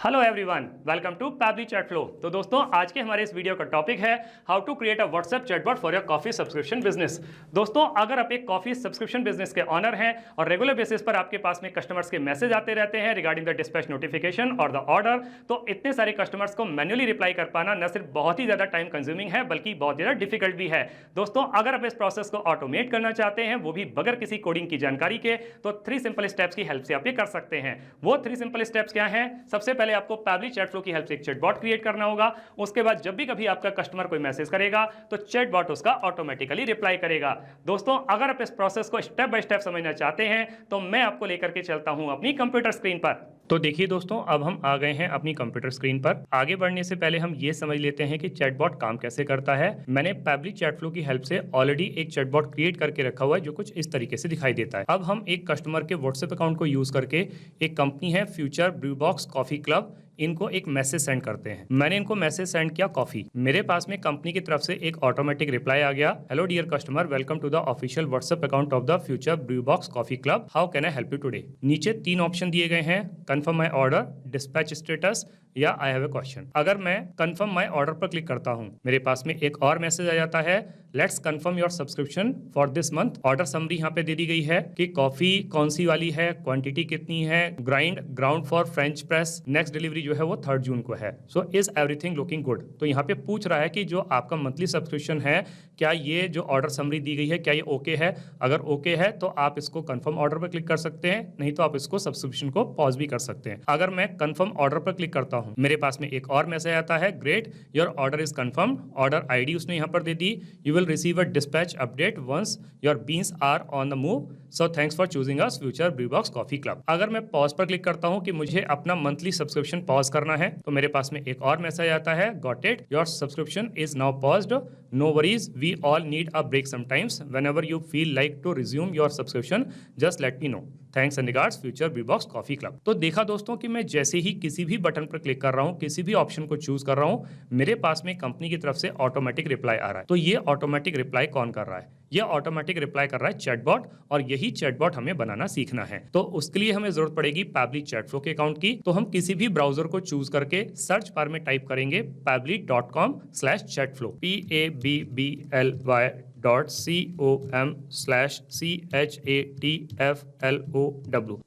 Hello everyone, welcome to Pabbly chat flow. तो दोस्तों, आज के हमारे इस वीडियो का टॉपिक है how to create a WhatsApp chatbot for your coffee subscription business. दोस्तों, अगर आप एक कॉफी सब्सक्रिप्शन बिजनेस के ऑनर हैं और रेगुलर बेसिस पर आपके पास में कस्टमर्स के मैसेज आते रहते हैं रिगार्डिंग द डिस्पैच नोटिफिकेशन और द ऑर्डर, तो इतने सारे कस्टमर्स को मैन्युअली रिप्लाई कर पाना न सिर्फ बहुत ही ज्यादा टाइम कंज्यूमिंग है बल्कि बहुत ज्यादा डिफिकल्ट भी है। दोस्तों, अगर आप इस प्रोसेस को ऑटोमेट करना चाहते हैं, वो भी बगैर किसी कोडिंग की जानकारी के, तो 3 सिंपल स्टेप्स की हेल्प से आप ये कर सकते हैं। वो 3 सिंपल स्टेप्स क्या हैं? सबसे पहले आपको पैबली चैट फ्लो की हेल्प से एक चैटबॉट क्रिएट करना होगा। उसके बाद जब भी कभी आपका कस्टमर कोई मैसेज करेगा तो चैटबॉट उसका ऑटोमेटिकली रिप्लाई करेगा। दोस्तों, अगर आप इस प्रोसेस को स्टेप बाय स्टेप समझना चाहते हैं तो मैं आपको लेकर के चलता हूं अपनी कंप्यूटर स्क्रीन पर। तो देखिए दोस्तों, अब हम आ गए हैं अपनी कंप्यूटर स्क्रीन पर। आगे बढ़ने से पहले हम ये समझ लेते हैं कि चैटबॉट काम कैसे करता है। मैंने पैबली चैट फ्लो की हेल्प से ऑलरेडी एक चैटबॉट क्रिएट करके रखा हुआ है जो कुछ इस तरीके से दिखाई देता है। अब हम एक कस्टमर के व्हाट्सएप अकाउंट को यूज करके, एक कंपनी है Future Brew Box Coffee Club, इनको एक मैसेज सेंड करते हैं। मैंने इनको मैसेज सेंड किया कॉफी। मेरे पास में कंपनी की तरफ से एक ऑटोमेटिक रिप्लाई आ गया, hello dear customer, welcome to the official WhatsApp account of the Future Brew Box Coffee Club, how can I help you today. नीचे 3 ऑप्शन दिए गए हैं, confirm my order, dispatch status या आई हैव ए क्वेश्चन। अगर मैं confirm my order पर click करता हूं, मेरे पास में एक और मैसेज आ जाता है, let's confirm your subscription for this month. Order summary यहाँ पे दे दी गई है कि कॉफी कौन सी वाली है, क्वांटिटी कितनी है, ground for French press, next delivery जो है वो 3 जून को है। So is everything looking good. तो यहाँ पे पूछ रहा है कि जो आपका मंथली सब्सक्रिप्शन है, क्या ये जो ऑर्डर समरी दी गई है क्या ये ओके है। अगर ओके है तो आप इसको कंफर्म ऑर्डर पर क्लिक कर सकते हैं, नहीं तो आप इसको सब्सक्रिप्शन को पॉज भी कर सकते हैं। अगर मैं कंफर्म ऑर्डर पर क्लिक करता हूं, मेरे पास में एक और मैसेज आता है, great your order is confirm. Order ID उसने यहाँ पर दे दी, you will receive a dispatch update once your beans are on the move, so thanks for choosing us Future Brew Box Coffee Club. अगर मैं pause पर click करता हूं कि मुझे अपना मंथली सब्सक्रिप्शन पॉज करना है, तो मेरे पास में एक और मैसेज आता है, got it, your subscription is now paused, no worries, we all need a break sometimes, whenever you feel like to resume your subscription just let me know, thanks and regards Future Brew Box Coffee Club. तो देखा दोस्तों कि मैं जैसे ही किसी भी button पर click कर रहा हूं, किसी भी ऑप्शन को चूज कर रहा हूं, मेरे पास में कंपनी की तरफ से ऑटोमेटिक रिप्लाई आ रहा है। तो ये ऑटोमेटिक रिप्लाई कौन कर रहा है? ये ऑटोमेटिक रिप्लाई कर रहा है चैटबॉट, और यही चैटबॉट हमें बनाना सीखना है। तो उसके लिए हमें जरूरत पड़ेगी पैबली चैट फ्लो के अकाउंट की। तो हम किसी भी ब्राउजर को चूज करके सर्च बार में टाइप करेंगे pably.com/chatflow, pably.com/chatflow।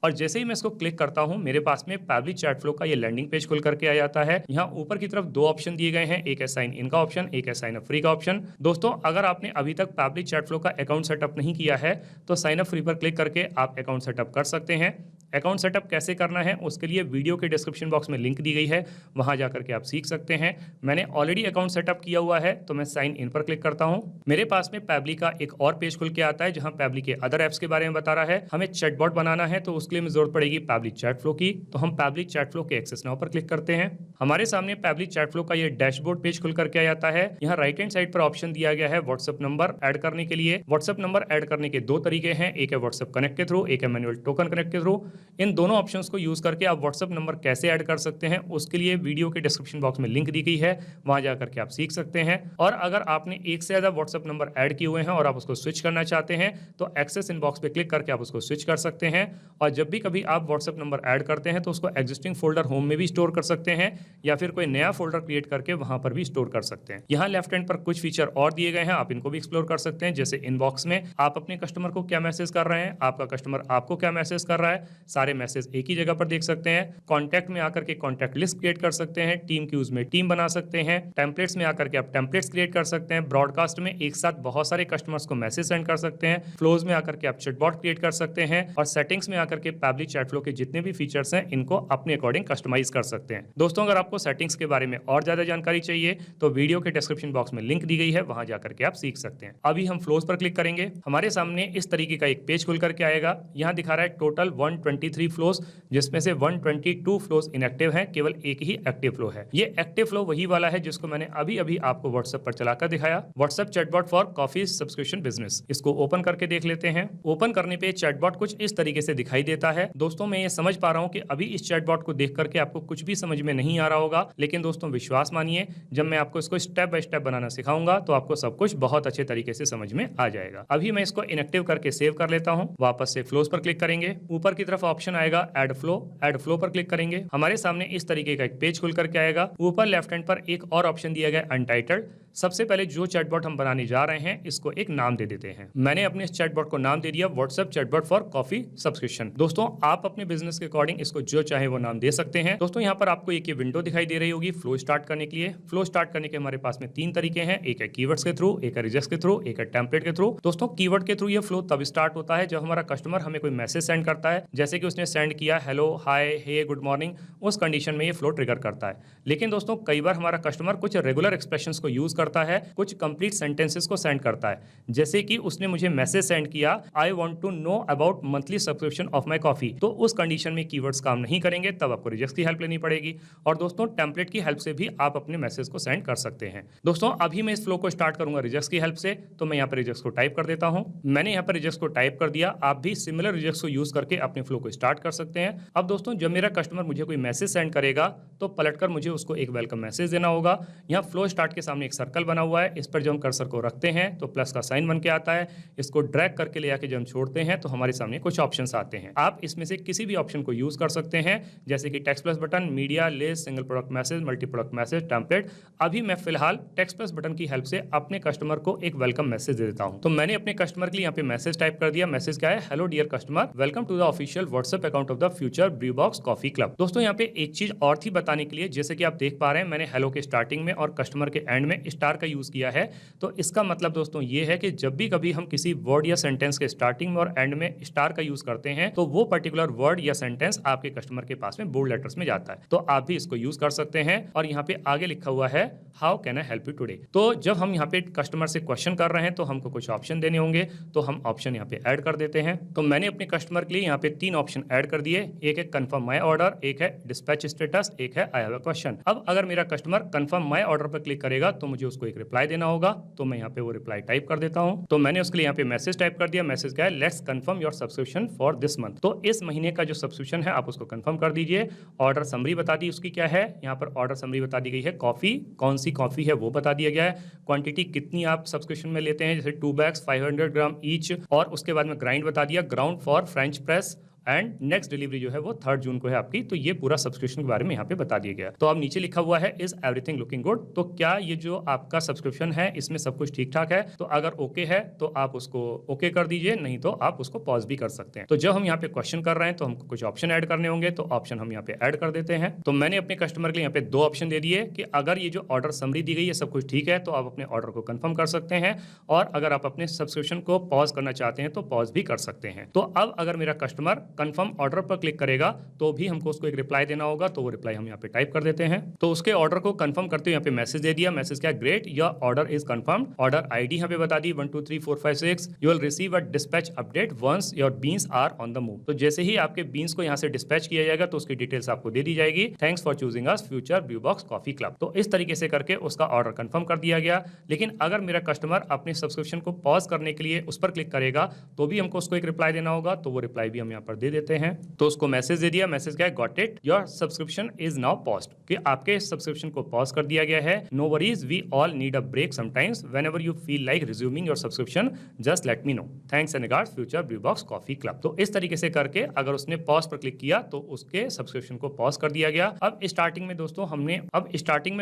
और जैसे ही मैं इसको क्लिक करता हूं, मेरे पास में पैबली चैट फ्लो का ये लैंडिंग पेज खुल करके आ जाता है। यहाँ ऊपर की तरफ 2 ऑप्शन दिए गए हैं, एक है साइन इन का ऑप्शन, एक है साइन अप फ्री का ऑप्शन। दोस्तों, अगर आपने अभी तक पैबली चैट फ्लो का अकाउंट सेटअप नहीं किया है तो साइन अप फ्री पर क्लिक करके आप अकाउंट सेटअप कर सकते हैं। अकाउंट सेटअप कैसे करना है उसके लिए वीडियो के डिस्क्रिप्शन बॉक्स में लिंक दी गई है, वहां जाकर के आप सीख सकते हैं। मैंने ऑलरेडी अकाउंट सेटअप किया हुआ है, तो मैं साइन इन पर क्लिक करता हूं। मेरे पास में पैबली का एक और पेज खुल के आता है जहां पैबली के अदर एप्स के बारे में बता रहा है। हमें चैटबॉट बनाना है तो उसके लिए हमें जरूरत पड़ेगी पैबली चैट फ्लो की। तो हम पैबली चैट फ्लो के एक्सेस नाउ पर क्लिक करते हैं। हमारे सामने पैबली चैट फ्लो का ये डैशबोर्ड पेज खुल करके आ जाता है। यहाँ राइट हैंड साइड पर ऑप्शन दिया गया है व्हाट्सएप नंबर ऐड करने के लिए। व्हाट्सएप नंबर ऐड करने के 2 तरीके हैं, एक है व्हाट्सएप कनेक्ट के थ्रू, एक है मैनुअल टोकन कनेक्ट के थ्रू। इन दोनों ऑप्शंस को यूज करके आप व्हाट्सएप नंबर कैसे ऐड कर सकते हैं उसके लिए वीडियो के डिस्क्रिप्शन बॉक्स में लिंक दी गई है, वहां जाकर के आप सीख सकते हैं। और अगर आपने एक से ज्यादा व्हाट्सएप नंबर ऐड किए हुए हैं और आप उसको स्विच करना चाहते हैं तो एक्सेस इनबॉक्स पे क्लिक करके आप उसको स्विच कर सकते हैं। और जब भी कभी आप व्हाट्सएप नंबर ऐड करते हैं तो उसको एग्जिस्टिंग फोल्डर होम में भी स्टोर कर सकते हैं या फिर कोई नया फोल्डर क्रिएट करके वहां पर भी स्टोर कर सकते हैं। यहाँ लेफ्ट हैंड पर कुछ फीचर और दिए गए हैं, आप इनको भी एक्सप्लोर कर सकते हैं। जैसे इनबॉक्स में आप अपने कस्टमर को क्या मैसेज कर रहे हैं, आपका कस्टमर आपको क्या मैसेज कर रहा है, सारे मैसेज एक ही जगह पर देख सकते हैं। कॉन्टैक्ट में आकर के कॉन्टैक्ट लिस्ट क्रिएट कर सकते हैं, टीम क्यूज में टीम बना सकते हैं, टेम्पलेट्स में आकर के आप टेम्पलेट्स क्रिएट कर सकते हैं, ब्रॉडकास्ट में एक साथ बहुत सारे कस्टमर्स को मैसेज सेंड कर सकते हैं, फ्लोज में आकर के आप चैटबॉट क्रिएट कर सकते हैं, और सेटिंग्स में आकर के पैबली चैट फ्लो के जितने भी फीचर्स हैं इनको अपने अकॉर्डिंग कस्टमाइज कर सकते हैं। दोस्तों, अगर आपको सेटिंग्स के बारे में और ज्यादा जानकारी चाहिए तो वीडियो के डिस्क्रिप्शन बॉक्स में लिंक दी गई है, वहां जाकर के आप सीख सकते हैं। अभी हम फ्लोज पर क्लिक करेंगे, हमारे सामने इस तरीके का एक पेज खुल करके आएगा। यहाँ दिखा रहा है टोटल 123 फ्लोज, जिसमें से 122 फ्लोज इनएक्टिव हैं, केवल एक ही एक्टिव फ्लो है। ये एक्टिव फ्लो वही वाला है जिसको मैंने अभी अभी आपको व्हाट्सएप पर चलाकर दिखाया, WhatsApp chatbot for coffee subscription business. इसको ओपन करके देख लेते हैं। ओपन करने पे चैटबॉट कुछ इस तरीके से दिखाई देता है। दोस्तों, मैं ये समझ पा रहा हूँ कि अभी इस चैटबॉट को देख करके आपको कुछ भी समझ में नहीं आ रहा होगा, लेकिन दोस्तों विश्वास मानिए, जब मैं आपको इसको स्टेप बाय स्टेप बनाना सिखाऊंगा तो आपको सब कुछ बहुत अच्छे तरीके से समझ में आ जाएगा। अभी मैं इसको इनएक्टिव करके सेव कर लेता हूँ। वापस से फ्लोज पर क्लिक करेंगे, ऊपर की तरफ ऑप्शन आएगा ऐड फ्लो पर क्लिक करेंगे, हमारे सामने इस तरीके का एक पेज खुल करके आएगा। ऊपर लेफ्ट हैंड पर एक और ऑप्शन दिया गया अनटाइटल्ड। सबसे पहले जो चैटबॉट हम बनाने जा रहे हैं इसको एक नाम दे देते हैं। मैंने अपने इस चैटबॉट को नाम दे दिया WhatsApp chatbot for coffee subscription. दोस्तों आप अपने बिजनेस के अकॉर्डिंग इसको जो चाहे वो नाम दे सकते हैं। दोस्तों यहाँ पर आपको एक ये विंडो दिखाई दे रही होगी फ्लो स्टार्ट करने के लिए। फ्लो स्टार्ट करने के हमारे पास में 3 तरीके हैं, एक है कीवर्ड्स के थ्रू, एक है रिजेक्ट्स के थ्रू, एक है टेम्पलेट के थ्रू। दोस्तों कीवर्ड के थ्रू ये फ्लो तब स्टार्ट होता है जब हमारा कस्टमर हमें कोई मैसेज सेंड करता है, जैसे कि उसने सेंड किया हेलो, हाय, हे, गुड मॉर्निंग, उस कंडीशन में ये फ्लो ट्रिगर करता है। लेकिन दोस्तों कई बार हमारा कस्टमर कुछ रेगुलर एक्सप्रेशंस को यूज करता है, कुछ कंप्लीट सेंटेंसेस को सेंड करता है, जैसे कि उसने मुझे मैसेज सेंड किया I want to know about monthly subscription of my coffee. तो उस कंडीशन में कीवर्ड्स काम नहीं करेंगे, तब आपको रिजेक्ट्स की हेल्प लेनी पड़ेगी। और दोस्तों टेम्पलेट की हेल्प से भी आप अपने मैसेज को सेंड कर सकते हैं। दोस्तों अभी मैं इस फ्लो को स्टार्ट करूंगा रिजेक्ट्स की हेल्प से, तो मैं यहाँ पर रिजेक्ट्स को टाइप कर देता हूं। मैंने यहाँ पर रिजेक्ट्स को टाइप कर दिया। आप भी सिमिलर रिजेक्ट्स को यूज करके अपने फ्लो को स्टार्ट कर सकते हैं। अब दोस्तों जब मेरा कस्टमर मुझे कोई मैसेज सेंड करेगा तो पलटकर मुझे उसको एक वेलकम मैसेज देना होगा। यहाँ फ्लो स्टार्ट के सामने एक सर्कल बना हुआ है, इस पर जब हम कर्सर को रखते हैं तो प्लस का साइन बन के आता है। इसको ड्रैग करके ले आके जब हम छोड़ते हैं तो हमारे सामने कुछ ऑप्शंस आते हैं। आप इसमें से किसी भी ऑप्शन को यूज कर सकते हैं, जैसे कि text plus button, media, list, single product message, multi product message, template. अभी मैं फिलहाल टेक्स्ट प्लस बटन की हेल्प से अपने कस्टमर को एक वेलकम मैसेज दे देता हूं। तो मैंने अपने कस्टमर के लिए यहाँ पे मैसेज टाइप कर दिया। मैसेज क्या है, hello dear customer, welcome to the official WhatsApp account of the Future Brew Box Coffee Club. दोस्तों यहाँ पे एक चीज और थी बताने के लिए, जैसे कि आप देख पा रहे हैं मैंने हेलो के स्टार्टिंग में और कस्टमर के एंड में स्टार का यूज किया है। तो इसका मतलब दोस्तों ये है कि जब भी कभी हम किसी वर्ड या सेंटेंस के स्टार्टिंग में और एंड में स्टार का यूज करते हैं तो वो पर्टिकुलर वर्ड या सेंटेंस आपके कस्टमर के पास में बोल्ड लेटर्स में जाता है। तो आप भी इसको यूज कर सकते हैं। और यहाँ पे आगे लिखा हुआ है how can I help you today. तो जब हम यहाँ पे कस्टमर से क्वेश्चन कर रहे हैं तो हमको कुछ ऑप्शन देने होंगे, तो हम ऑप्शन यहाँ पे ऐड कर देते हैं। तो मैंने अपने कस्टमर के लिए यहाँ पे 3 ऑप्शन ऐड कर दिए। एक है कंफर्म माय ऑर्डर, एक है डिस्पैच स्टेटस, एक है आई हैव अ क्वेश्चन। अब अगर मेरा कस्टमर कंफर्म माय ऑर्डर पर क्लिक करेगा तो मुझे उसको एक रिप्लाई देना होगा। तो मैं यहाँ पे वो रिप्लाई टाइप कर देता हूँ। तो मैंने उसके लिए यहाँ पे मैसेज टाइप कर दिया। मैसेज क्या है, let's confirm your subscription for this month. तो इस महीने का जो सब्सक्रिप्शन है आप उसको कंफर्म कर दीजिए। ऑर्डर समरी बता दी उसकी क्या है, यहाँ पर ऑर्डर समरी बता दी गई है। कॉफी कौन सी कॉफी है वो बता दिया गया है। क्वांटिटी कितनी आप सब्सक्रिप्शन में लेते हैं, जैसे 2 बैग्स 500 ग्राम ईच। और उसके बाद में ग्राइंड बता दिया, ground for French press, and next delivery जो है वो 3 जून को है आपकी। तो ये पूरा सब्सक्रिप्शन के बारे में यहाँ पे बता दिया गया। तो अब नीचे लिखा हुआ है इज एवरीथिंग लुकिंग गुड। तो क्या ये जो आपका सब्सक्रिप्शन है इसमें सब कुछ ठीक ठाक है? तो अगर ओके है तो आप उसको ओके कर दीजिए, नहीं तो आप उसको पॉज भी कर सकते हैं। तो जब हम यहाँ पे क्वेश्चन कर रहे हैं तो हमको कुछ ऑप्शन ऐड करने होंगे, तो ऑप्शन हम यहाँ पे ऐड कर देते हैं। तो मैंने अपने कस्टमर के लिए यहाँ पे 2 ऑप्शन दे दिए कि अगर ये जो ऑर्डर समरी दी गई है सब कुछ ठीक है तो आप अपने ऑर्डर को कंफर्म कर सकते हैं, और अगर आप अपने सब्सक्रिप्शन को पॉज करना चाहते हैं तो पॉज भी कर सकते हैं। तो अब अगर मेरा कस्टमर कंफर्म ऑर्डर पर क्लिक करेगा तो भी हमको उसको एक रिप्लाई देना होगा। तो वो रिप्लाई हम यहाँ पे टाइप कर देते हैं। तो उसके ऑर्डर को कंफर्म करते हुए यहाँ पे मैसेज दे दिया। मैसेज क्या, great your order is confirmed. Order ID यहाँ पे बता दी 1 2 3 4 5 6। You will receive a dispatch update once your beans are on the move. तो जैसे ही आपके बीन्स को यहाँ से डिस्पैच किया जाएगा तो उसकी डिटेल्स आपको दे दी जाएगी। Thanks for choosing us Future Brew Box Coffee Club. तो इस तरीके से करके उसका ऑर्डर कंफर्म कर दिया गया। लेकिन अगर मेरा कस्टमर अपने सब्सक्रिप्शन को पॉज करने के लिए उस पर क्लिक करेगा तो भी हमको उसको एक रिप्लाई देना होगा। तो वो रिप्लाई भी हम यहाँ पर दे देते हैं। तो उसको मैसेज दे दिया। मैसेज क्या है, got it your subscription is now paused, कि आपके सब्सक्रिप्शन को पॉज कर दिया गया है। No worries, we all need a break sometimes, whenever you feel like resuming your subscription just let me know, thanks and regards Future Brew Box Coffee Club. तो इस तरीके से करके अगर उसने पॉज पर क्लिक किया तो उसके सब्सक्रिप्शन को पॉज कर दिया गया। अब स्टार्टिंग में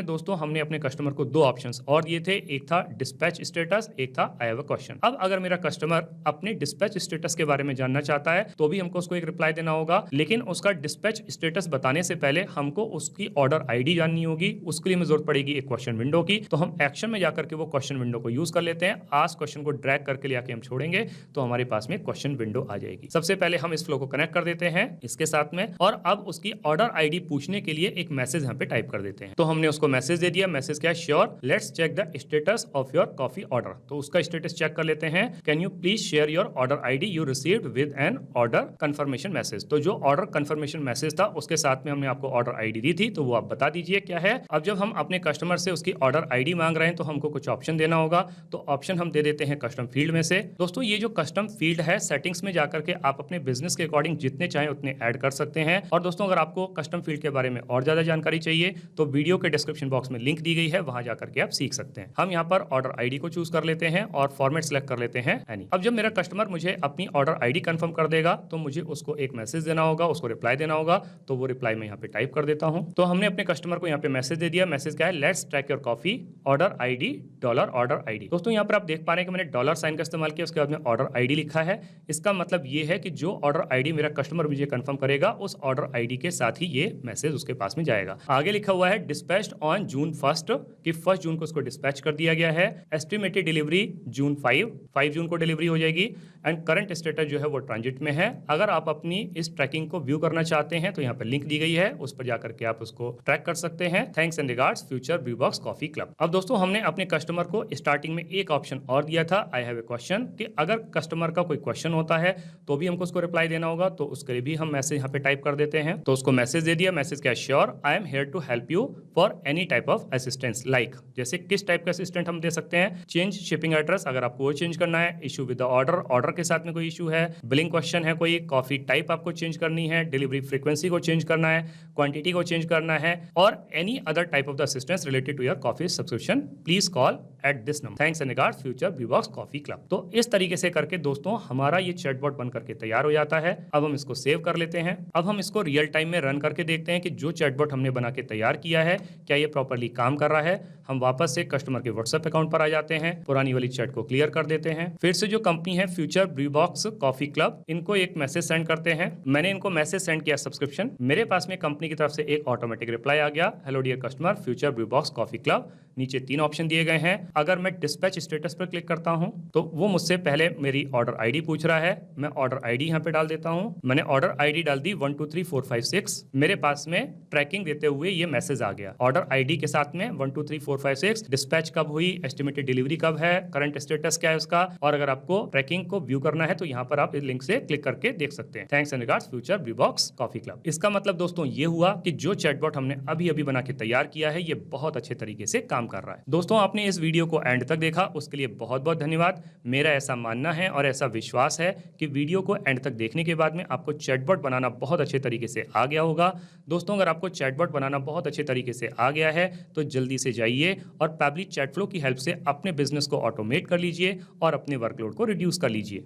दोस्तों हमने अपने कस्टमर को 2 ऑप्शंस और दिए थे, एक था डिस्पैच स्टेटस, एक था आई हैव अ क्वेश्चन। अब अगर मेरा कस्टमर अपने डिस्पैच स्टेटस के बारे में जानना चाहता है तो भी हमको उसको एक रिप्लाई देना होगा। लेकिन उसका डिस्पैच स्टेटस बताने से पहले हमको उसकी ऑर्डर आईडी जाननी होगी। उसके लिए हमें जरूरत पड़ेगी एक क्वेश्चन विंडो की। तो हम एक्शन में जाकर के वो क्वेश्चन विंडो को यूज कर लेते हैं। आस्क क्वेश्चन को ड्रैग करके ले आके हम छोड़ेंगे तो हमारे पास में क्वेश्चन विंडो आ जाएगी। सबसे पहले हम इस फ्लो को कनेक्ट कर देते हैं इसके साथ में, और अब उसकी ऑर्डर आईडी पूछने के लिए एक मैसेज यहाँ पे टाइप कर देते हैं। तो हमने उसको मैसेज दे दिया। मैसेज क्या है, sure let's check the status of your coffee order. तो उसका स्टेटस चेक कर लेते हैं। Can you please share your order ID you received with an order confirmation message. तो जो ऑर्डर कंफर्मेशन मैसेज था उसके साथ में हमने आपको ऑर्डर आईडी दी थी, तो वो आप बता दीजिए क्या है। अब जब हम अपने कस्टमर से उसकी ऑर्डर आईडी मांग रहे हैं तो हमको कुछ ऑप्शन देना होगा। तो ऑप्शन हम दे देते हैं कस्टम फील्ड में से। दोस्तों ये जो कस्टम फील्ड है, सेटिंग्स में जाकर के आप अपने बिजनेस के अकॉर्डिंग जितने चाहे उतने ऐड कर सकते हैं। और दोस्तों अगर आपको कस्टम फील्ड के बारे में और ज्यादा जानकारी चाहिए तो वीडियो के डिस्क्रिप्शन बॉक्स में लिंक दी गई है, वहां जाकर के आप सीख सकते हैं। हम यहाँ पर ऑर्डर आईडी को चूज कर लेते हैं और फॉर्मेट सेलेक्ट कर लेते हैं एनी। अब जब मेरा कस्टमर मुझे अपनी ऑर्डर आईडी कंफर्म कर देगा तो मुझे उसको एक मैसेज देना होगा, उसको रिप्लाई देना होगा, तो वो रिप्लाई मैं यहाँ पे टाइप कर देता हूँ। तो हमने अपने कस्टमर को यहाँ पे मैसेज दे दिया। मैसेज क्या है, let's track your coffee, order ID $order ID. दोस्तों यहाँ पर आप देख पा रहे हैं कि मैंने डॉलर साइन का इस्तेमाल किया, उसके बाद में ऑर्डर आईडी लिखा है। इसका मतलब ये है कि जो ऑर्डर आईडी मेरा कस्टमर मुझे कंफर्म करेगा, उस ऑर्डर आईडी के साथ ही ये मैसेज उसके पास में जाएगा। आगे लिखा हुआ है डिस्पैच्ड ऑन जून 1 कि 1 जून को उसको डिस्पैच कर दिया गया है। एस्टिमेटेड डिलीवरी जून 5 जून को डिलीवरी हो जाएगी। एंड करंट स्टेटस जो है वो ट्रांजिट में है। अगर आप अपनी इस ट्रैकिंग को व्यू करना चाहते हैं तो यहाँ पर लिंक दी गई है, उस पर जाकर के आप उसको ट्रैक कर सकते हैं। Thanks and regards Future BrewBox Coffee Club. अब दोस्तों हमने अपने कस्टमर को स्टार्टिंग में एक ऑप्शन और दिया था, आई हैव ए क्वेश्चन, कि अगर कस्टमर का कोई क्वेश्चन होता है तो भी हमको उसको रिप्लाई देना होगा, तो उसके लिए भी हम मैसेज यहाँ पे टाइप कर देते हैं। तो उसको मैसेज दे दिया। मैसेज क्या, sure I am here to help you for any type of assistance, like जैसे किस टाइप का असिस्टेंट हम दे सकते हैं, चेंज शिपिंग एड्रेस अगर आपको वो चेंज करना है, इशू विद द ऑर्डर के साथ में कोई इशू है, बिलिंग क्वेश्चन है कोई, कॉफी टाइप आपको चेंज करनी है, डिलीवरी फ्रीक्वेंसी को चेंज करना है, क्वांटिटी को चेंज करना है, और any other type of the assistance related to your coffee subscription, please call at this number. Thanks and regards Future BrewBox Coffee Club. तो इस तरीके से करके दोस्तों हमारा ये चैटबॉट बन करके तैयार हो जाता है। अब हम इसको सेव कर लेते हैं। अब हम इसको रियल टाइम में रन करके देखते हैं कि जो चैटबॉट हमने बना के तैयार किया है क्या ये प्रॉपर्ली काम कर रहा है। हम वापस से कस्टमर के व्हाट्सएप अकाउंट पर आ जाते हैं, पुरानी वाली चैट को क्लियर कर देते हैं। फिर से जो कंपनी है फ्यूचर ब्रूबॉक्स कॉफी क्लब, इनको एक मैसेज सेंड करते हैं। मैंने इनको मैसेज सेंड किया सब्सक्रिप्शन, मेरे पास में कंपनी की तरफ से एक ऑटोमेटिक रिप्लाई आ गया, hello dear customer Future BrewBox Coffee Club. नीचे 3 ऑप्शन दिए गए हैं। अगर मैं डिस्पैच स्टेटस पर क्लिक करता हूं तो वो मुझसे पहले मेरी ऑर्डर आईडी पूछ रहा है। मैं ऑर्डर आईडी यहां पे डाल देता हूं। मैंने ऑर्डर आईडी डाल दी 123456। मेरे पास में ट्रैकिंग देते हुए ये मैसेज आ गया ऑर्डर आईडी के साथ में 123456, डिस्पैच कब हुई, एस्टिमेटेड डिलीवरी कब है, करंट स्टेटस क्या है उसका, और अगर आपको ट्रैकिंग को व्यू करना है तो यहाँ पर आप इस लिंक से क्लिक करके देख सकते हैं। Thanks and regards Future BrewBox Coffee Club. इसका मतलब दोस्तों ये हुआ कि जो चैटबॉट हमने अभी अभी बना के तैयार किया है ये बहुत अच्छे तरीके से काम कर रहा है। दोस्तों आपने इस वीडियो को एंड तक देखा उसके लिए बहुत बहुत धन्यवाद। मेरा ऐसा मानना है और ऐसा विश्वास है कि वीडियो को एंड तक देखने के बाद में आपको चैटबॉट बनाना बहुत अच्छे तरीके से आ गया होगा। दोस्तों अगर आपको चैटबॉट बनाना बहुत अच्छे तरीके से आ गया है तो जल्दी से जाइए और पैबली चैटफ्लो की हेल्प से अपने बिजनेस को ऑटोमेट कर लीजिए और अपने वर्कलोड को रिड्यूस कर लीजिए।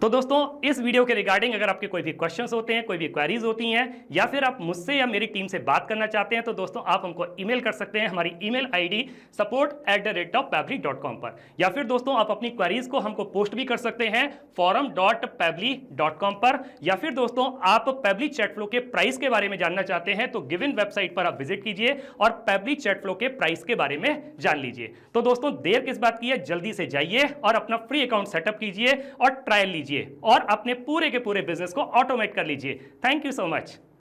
तो दोस्तों इस वीडियो के रिगार्डिंग अगर आपके कोई भी क्वेश्चंस होते हैं, कोई भी क्वेरीज होती हैं, या फिर आप मुझसे या मेरी टीम से बात करना चाहते हैं तो दोस्तों आप हमको ईमेल कर सकते हैं हमारी ईमेल आईडी support@pebly.com पर, या फिर दोस्तों आप अपनी क्वेरीज को हमको पोस्ट भी कर सकते हैं forum.pebly.com पर, या फिर दोस्तों आप पेबली चैटफ्लो के प्राइस के बारे में जानना चाहते हैं तो गिवन वेबसाइट पर आप विजिट कीजिए और पेबली चैटफ्लो के प्राइस के बारे में जान लीजिए। तो दोस्तों देर किस बात की है, जल्दी से जाइए और अपना फ्री अकाउंट सेटअप कीजिए और ट्रायल लीजिए और अपने पूरे के पूरे बिजनेस को ऑटोमेट कर लीजिए। Thank you so much.